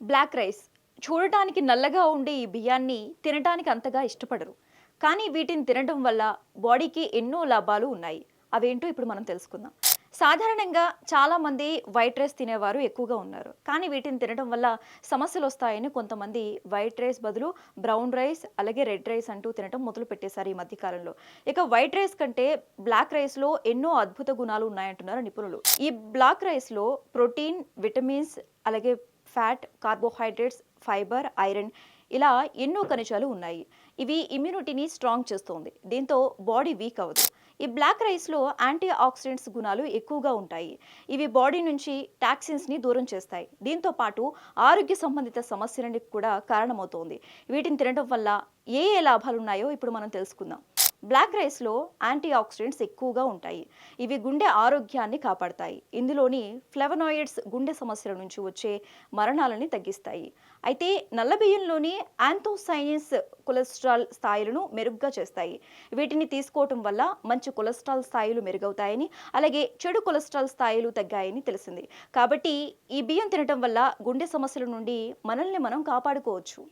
Black rice చూడటానికి నల్లగా ఉండే ఈ బియ్యాన్ని తినటానికి అంతగా ఇష్టపడరు. కానీ వీటిని తినడం వల్ల బాడీకి ఎన్నో లాభాలు ఉన్నాయి. అవేంటో ఇప్పుడు మనం తెలుసుకుందాం. సాధారణంగా చాలామంది వైట్ రైస్ తినేవారు ఎక్కువగా ఉన్నారు. కానీ వీటిని తినడం వల్ల సమస్యలు వస్తాయని కొంతమంది వైట్ రైస్ బదులు బ్రౌన్ రైస్ అలాగే రెడ్ రైస్ అంటూ తినడం మొదలు పెట్టేశారు ఈ మధ్య కాలంలో. ఇక వైట్ రైస్ కంటే బ్లాక్ రైస్లో ఎన్నో అద్భుత గుణాలు ఉన్నాయంటున్నారు నిపుణులు. ఈ బ్లాక్ రైస్లో ప్రోటీన్, విటమిన్స్ అలాగే ఫ్యాట్, కార్బోహైడ్రేట్స్, ఫైబర్, ఐరన్ ఇలా ఎన్నో ఖనిజాలు ఉన్నాయి. ఇవి ఇమ్యూనిటీని స్ట్రాంగ్ చేస్తుంది. దీంతో బాడీ వీక్ అవ్వదు. ఈ బ్లాక్ రైస్లో యాంటీ ఆక్సిడెంట్స్ గుణాలు ఎక్కువగా ఉంటాయి. ఇవి బాడీ నుంచి టాక్సిన్స్ని దూరం చేస్తాయి. దీంతో పాటు ఆరోగ్య సంబంధిత సమస్యలకు కూడా కారణమవుతోంది. వీటిని తినడం వల్ల ఏ ఏ లాభాలు ఉన్నాయో ఇప్పుడు మనం తెలుసుకుందాం. బ్లాక్ రైస్లో యాంటీ ఆక్సిడెంట్స్ ఎక్కువగా ఉంటాయి. ఇవి గుండె ఆరోగ్యాన్ని కాపాడతాయి. ఇందులోని ఫ్లెవనాయిడ్స్ గుండె సమస్యల నుంచి వచ్చే మరణాలని తగ్గిస్తాయి. అయితే నల్ల బియ్యంలోని యాంథోసైనిన్స్ కొలెస్ట్రాల్ స్థాయిలను మెరుగ్గా చేస్తాయి. వీటిని తీసుకోవటం వల్ల మంచి కొలెస్ట్రాల్ స్థాయిలు మెరుగవుతాయని, అలాగే చెడు కొలెస్ట్రాల్ స్థాయిలు తగ్గాయని తెలిసింది. కాబట్టి ఈ బియ్యం తినటం వల్ల గుండె సమస్యల నుండి మనల్ని మనం కాపాడుకోవచ్చు.